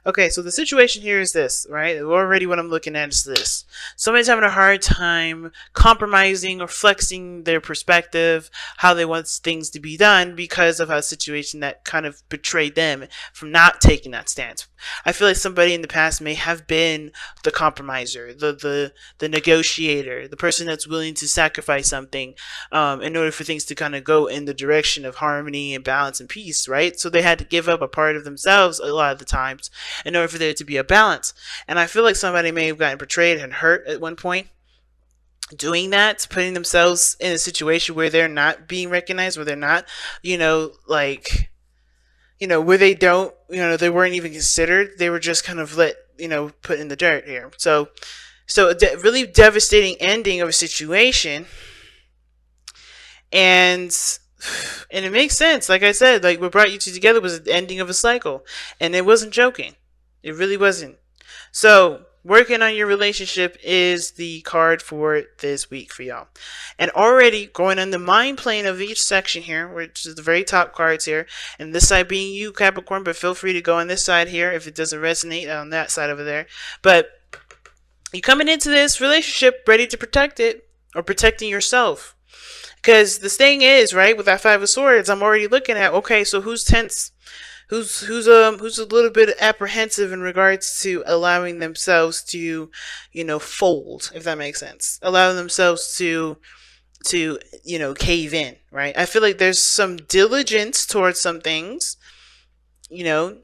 Okay, so the situation here is this, right? Already what I'm looking at is this. Somebody's having a hard time compromising or flexing their perspective, how they want things to be done because of a situation that kind of betrayed them from not taking that stance. I feel like somebody in the past may have been the compromiser, the negotiator, the person that's willing to sacrifice something in order for things to kind of go in the direction of harmony and balance and peace, right? So they had to give up a part of themselves a lot of the times in order for there to be a balance. And I feel like somebody may have gotten betrayed and hurt at one point doing that, putting themselves in a situation where they're not being recognized, where they're not, where they don't, they weren't even considered. They were just kind of put in the dirt here. So a really devastating ending of a situation. And it makes sense. Like I said, like what brought you two together was the ending of a cycle. And it wasn't joking. It really wasn't. So working on your relationship is the card for this week for y'all. And already going on the mind plane of each section here, which is the very top cards here, and this side being you, Capricorn, but feel free to go on this side here if it doesn't resonate on that side over there. But you coming into this relationship ready to protect it or protecting yourself. Because the thing is, right, with that Five of Swords, I'm already looking at, okay, so who's tense? Who's a little bit apprehensive in regards to allowing themselves to, fold, if that makes sense. Allowing themselves to cave in, right? I feel like there's some diligence towards some things,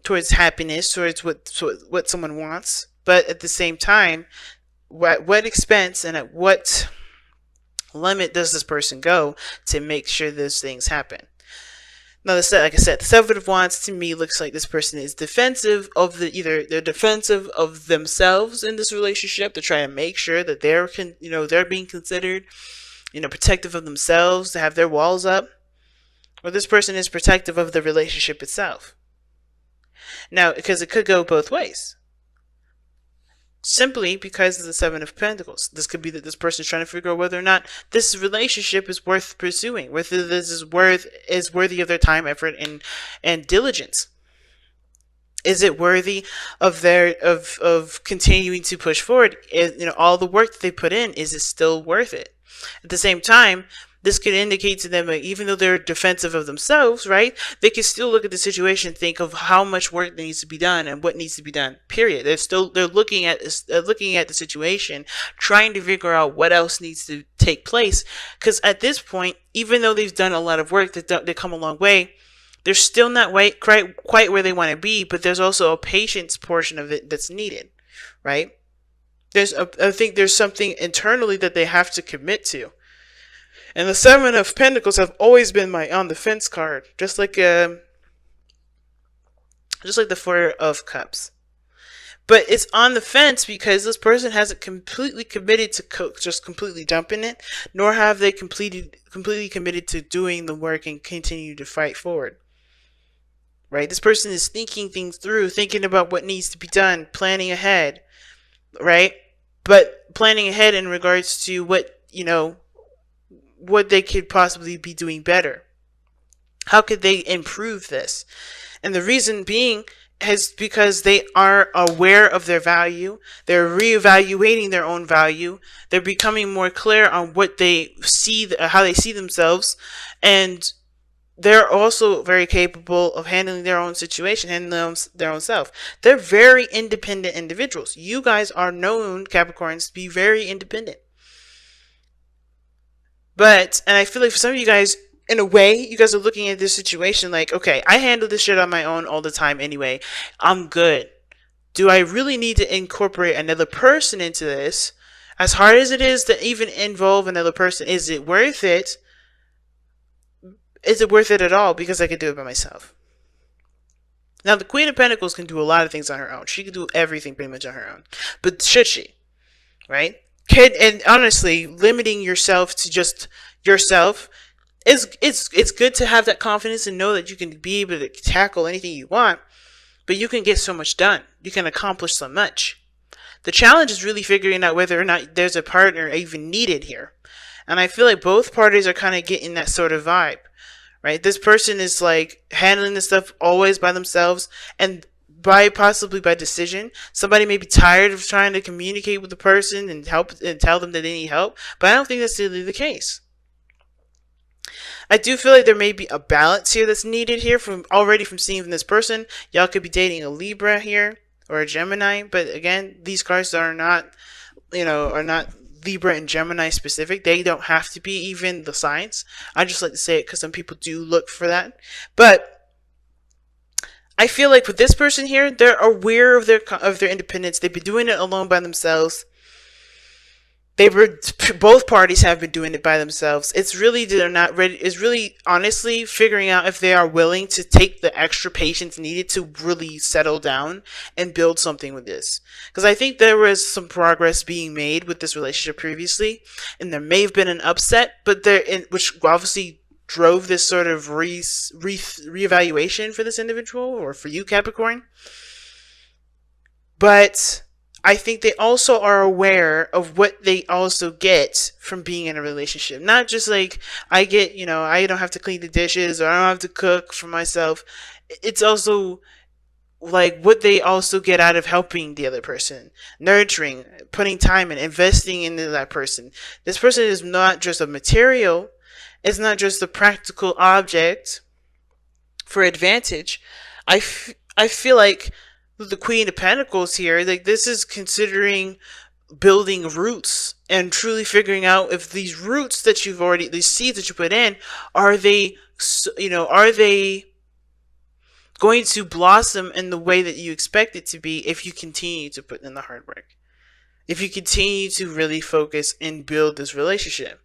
towards happiness, towards what someone wants. But at the same time, what expense and at what limit does this person go to make sure those things happen? Now, like I said, the Seven of Wands to me looks like this person is defensive of either they're defensive of themselves in this relationship to try to make sure that they're being considered, protective of themselves, to have their walls up, or this person is protective of the relationship itself. Now, because it could go both ways. Simply because of the Seven of Pentacles. This could be that this person is trying to figure out whether or not this relationship is worth pursuing, whether this is worthy of their time, effort, and diligence. Is it worthy of of continuing to push forward? All the work that they put in, is it still worth it? At the same time, this could indicate to them, even though they're defensive of themselves, right? They can still look at the situation and think of how much work needs to be done and what needs to be done. Period. They're looking at the situation, trying to figure out what else needs to take place. Because at this point, even though they've done a lot of work, they've come a long way, they're still not quite where they want to be. But there's also a patience portion of it that's needed, right? I think there's something internally that they have to commit to. And the Seven of Pentacles have always been my on the fence card, just like the Four of Cups. But it's on the fence because this person hasn't completely committed to just completely dumping it, nor have they completely committed to doing the work and continue to fight forward. Right? This person is thinking things through, thinking about what needs to be done, planning ahead, right? But planning ahead in regards to what they could possibly be doing better. How could they improve this? And the reason being is because they are aware of their value. They're reevaluating their own value. They're becoming more clear on what they see, how they see themselves. And they're also very capable of handling their own situation, handling their own self. They're very independent individuals. You guys are known, Capricorns, to be very independent. And I feel like for some of you guys, in a way, you guys are looking at this situation like, okay, I handle this shit on my own all the time anyway. I'm good. Do I really need to incorporate another person into this? As hard as it is to even involve another person, is it worth it? Is it worth it at all? Because I can do it by myself. Now, the Queen of Pentacles can do a lot of things on her own. She can do everything pretty much on her own. But should she? Right? And honestly, limiting yourself to just yourself it's good to have that confidence and know that you can be able to tackle anything you want, but you can get so much done. You can accomplish so much. The challenge is really figuring out whether or not there's a partner even needed here. And I feel like both parties are kind of getting that sort of vibe, right? This person is like handling this stuff always by themselves, and possibly by decision. Somebody may be tired of trying to communicate with the person and help and tell them that they need help, but I don't think that's really the case. I do feel like there may be a balance here that's needed here from seeing from this person. Y'all could be dating a Libra here or a Gemini, but again, these cards are not, are not Libra and Gemini specific. They don't have to be even the signs. I just like to say it because some people do look for that. But I feel like with this person here, they're aware of their independence. They've been doing it alone by themselves. Both parties have been doing it by themselves. It's really they're not ready. It's really honestly figuring out if they are willing to take the extra patience needed to really settle down and build something with this. Because I think there was some progress being made with this relationship previously, and there may have been an upset, which obviously drove this sort of reevaluation for this individual or for you, Capricorn. But I think they also are aware of what they also get from being in a relationship. Not just like, I get, I don't have to clean the dishes or I don't have to cook for myself. It's also like what they also get out of helping the other person, nurturing, putting time and investing into that person. This person is not just a material. It's not just a practical object for advantage. I feel like the Queen of Pentacles here, like this is considering building roots and truly figuring out if these roots that these seeds that you put in, are they going to blossom in the way that you expect it to be if you continue to put in the hard work, if you continue to really focus and build this relationship.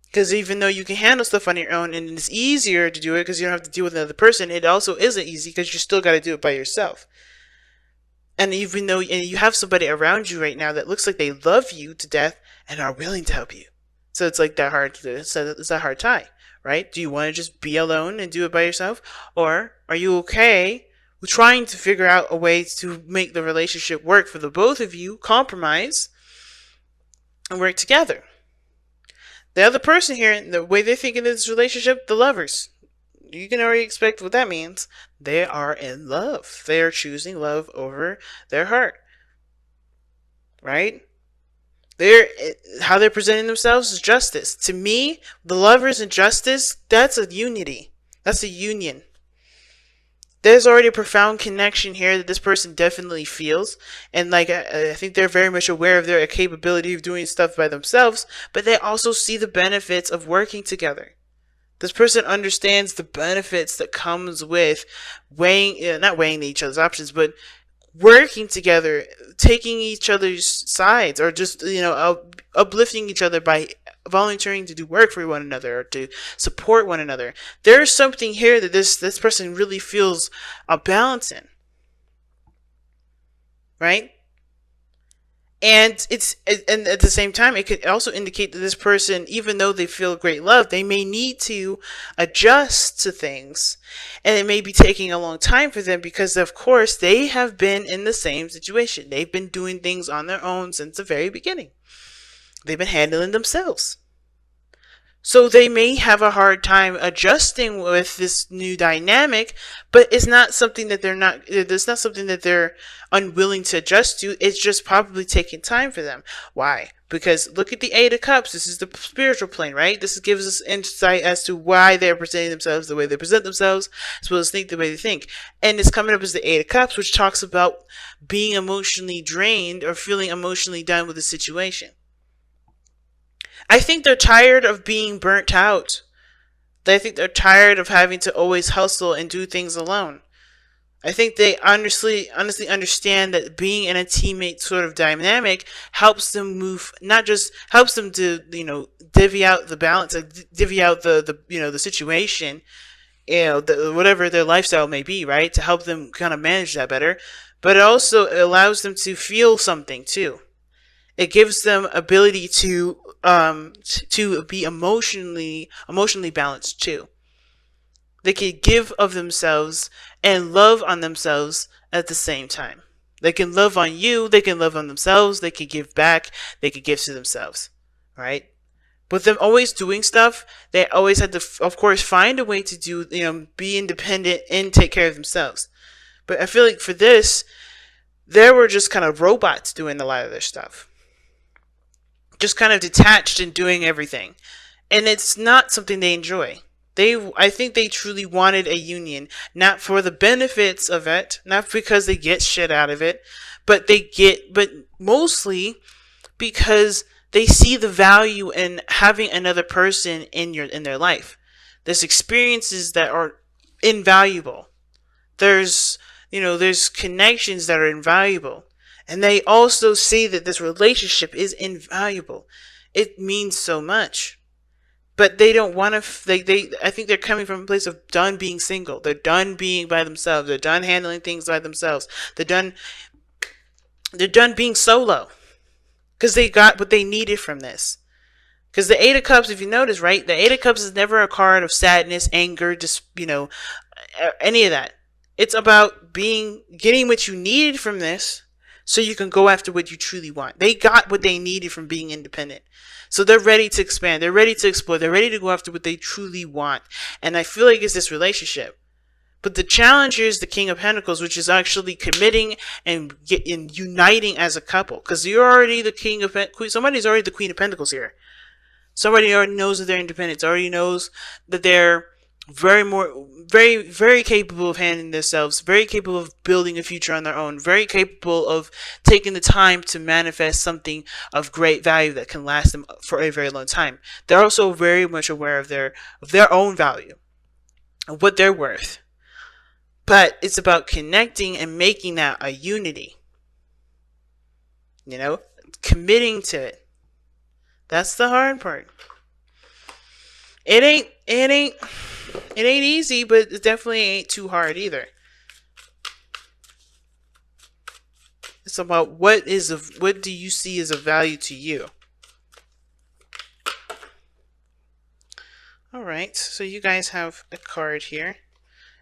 Because even though you can handle stuff on your own and it's easier to do it because you don't have to deal with another person, it also isn't easy because you still got to do it by yourself. And even though you have somebody around you right now that looks like they love you to death and are willing to help you. So it's like that it's a hard tie, right? Do you want to just be alone and do it by yourself? Or are you okay with trying to figure out a way to make the relationship work for the both of you, compromise, and work together? The other person here, the way they're thinking of this relationship, the lovers, you can already expect what that means. They are in love. They are choosing love over their heart. Right? How they're presenting themselves is justice. To me, the lovers and justice, that's a unity. That's a union. There's already a profound connection here that this person definitely feels. And like, I think they're very much aware of their capability of doing stuff by themselves, but they also see the benefits of working together. This person understands the benefits that comes with not weighing each other's options, but working together, taking each other's sides, or just, uplifting each other by volunteering to do work for one another or to support one another. There's something here that this person really feels a balance in, right? And at the same time, it could also indicate that this person, even though they feel great love, they may need to adjust to things, and it may be taking a long time for them because, of course, they have been in the same situation. They've been doing things on their own since the very beginning. They've been handling themselves. So they may have a hard time adjusting with this new dynamic, but it's not something that they're unwilling to adjust to. It's just probably taking time for them. Why? Because look at the Eight of Cups. This is the spiritual plane, right? This gives us insight as to why they're presenting themselves the way they present themselves, as well as think the way they think. And it's coming up as the Eight of Cups, which talks about being emotionally drained or feeling emotionally done with the situation. I think they're tired of being burnt out. I think they're tired of having to always hustle and do things alone. I think they honestly understand that being in a teammate sort of dynamic helps them move, not just helps them to, divvy out the balance, divvy out the situation, whatever their lifestyle may be, right? To help them kind of manage that better. But it also allows them to feel something too. It gives them ability to be emotionally balanced too. They can give of themselves and love on themselves at the same time. They can love on you, they can love on themselves, they can give back, they can give to themselves, right? With them always doing stuff, they always had to, of course, find a way to do, be independent and take care of themselves. But I feel like for this, they were just kind of robots doing a lot of their stuff. Just kind of detached and doing everything. And it's not something they enjoy. I think they truly wanted a union, not for the benefits of it, not because they get shit out of it, but mostly because they see the value in having another person in their life. There's experiences that are invaluable. There's connections that are invaluable. And they also see that this relationship is invaluable. It means so much. But they don't want to, I think they're coming from a place of done being single. They're done being by themselves. They're done handling things by themselves. They're done being solo. Because they got what they needed from this. Because the Eight of Cups, if you notice, right? The Eight of Cups is never a card of sadness, anger, just, any of that. It's about getting what you needed from this so you can go after what you truly want. They got what they needed from being independent. So they're ready to expand. They're ready to explore. They're ready to go after what they truly want. And I feel like it's this relationship. But the challenge is the King of Pentacles, which is actually committing and uniting as a couple. Because you're already the King of Pentacles. Somebody's already the Queen of Pentacles here. Somebody already knows that they're independent. Already knows that they're very, very capable of handling themselves, very capable of building a future on their own, very capable of taking the time to manifest something of great value that can last them for a very long time. They're also very much aware of their own value, of what they're worth. But it's about connecting and making that a unity. Committing to it. That's the hard part. It ain't easy, but it definitely ain't too hard either. It's about what do you see as a value to you? Alright, so you guys have a card here.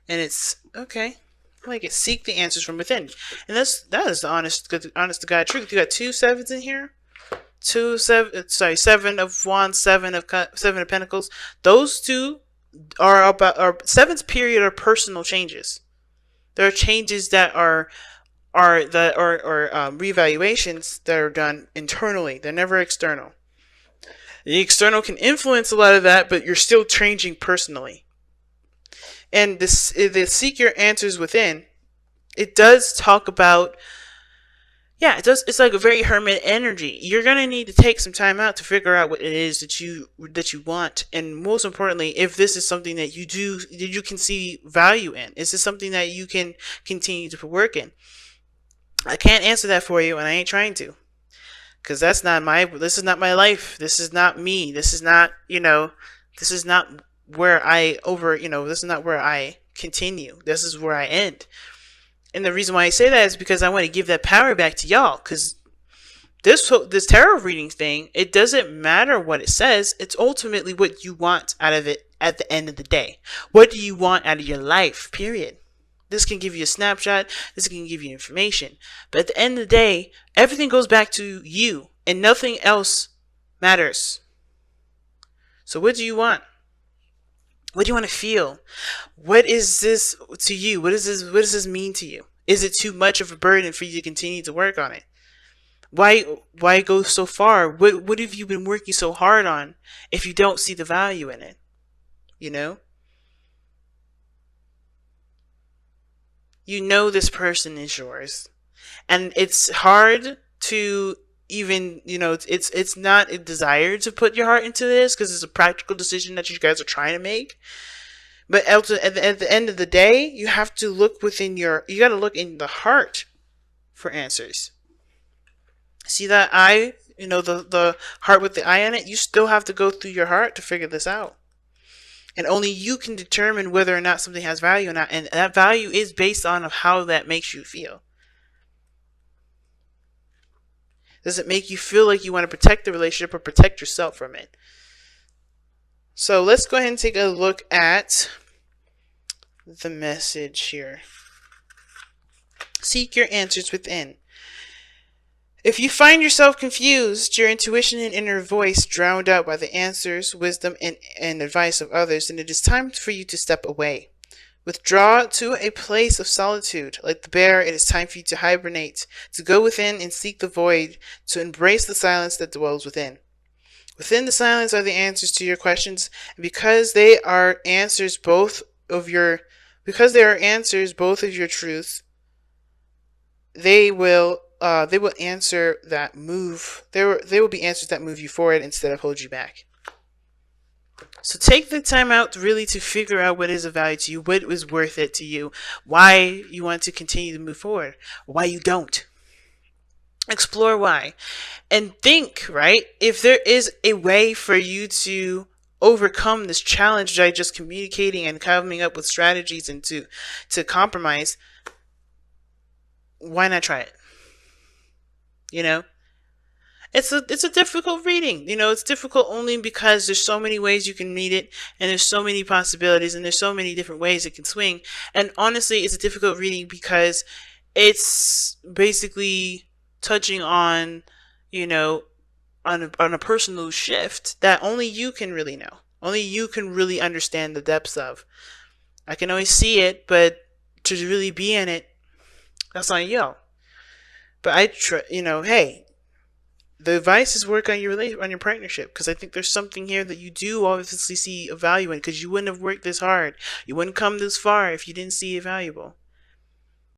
And it's, okay, I like it. Seek the answers from within. And that is the honest to God truth. You got 2 sevens in here. 7 of Wands, 7 of Pentacles. Those two are seventh period are personal changes. There are changes that are reevaluations that are done internally. They're never external. The external can influence a lot of that, but you're still changing personally. And the seek your answers within, it does talk about, yeah, it does. It's like a very hermit energy. You're gonna need to take some time out to figure out what it is that you want, and most importantly, if this is something that you can see value in. Is this something that you can continue to put work in? I can't answer that for you, and I ain't trying to, because this is not my life. This is not me. This is not, this is not where this is not where I continue. This is where I end. And the reason why I say that is because I want to give that power back to y'all. Because this tarot reading thing, it doesn't matter what it says. It's ultimately what you want out of it at the end of the day. What do you want out of your life, period? This can give you a snapshot. This can give you information. But at the end of the day, everything goes back to you. And nothing else matters. So what do you want? What do you want to feel? What is this to you? What does this mean to you? Is it too much of a burden for you to continue to work on it? Why go so far? What have you been working so hard on if you don't see the value in it? You know this person is yours. And it's hard to even, it's not a desire to put your heart into this because it's a practical decision that you guys are trying to make. But at the end of the day, you have to look you got to look in the heart for answers. See that eye, the heart with the eye on it? You still have to go through your heart to figure this out. And only you can determine whether or not something has value or not. And that value is based on how that makes you feel. Does it make you feel like you want to protect the relationship or protect yourself from it? So let's go ahead and take a look at the message here. Seek your answers within. If you find yourself confused, your intuition and inner voice drowned out by the answers, wisdom, and advice of others, then it is time for you to step away. Withdraw to a place of solitude. Like the bear, it is time for you to hibernate, to go within and seek the void, to embrace the silence that dwells within. Within the silence are the answers to your questions, and because they are answers both of your truth, they will answer that move. They will be answers that move you forward instead of hold you back. So take the time out really to figure out what is of value to you, what is worth it to you, why you want to continue to move forward, why you don't. Explore why. And think, right? If there is a way for you to overcome this challenge by just communicating and coming up with strategies and to compromise, why not try it? You know? It's a difficult reading. It's difficult only because there's so many ways you can read it, and there's so many possibilities, and there's so many different ways it can swing. And honestly, it's a difficult reading because it's basically touching on, on a personal shift that only you can really know. Only you can really understand the depths of. I can always see it, but to really be in it, that's on you. But hey, the advice is work on your partnership, because I think there's something here that you do obviously see a value in, because you wouldn't have worked this hard. You wouldn't come this far if you didn't see it valuable.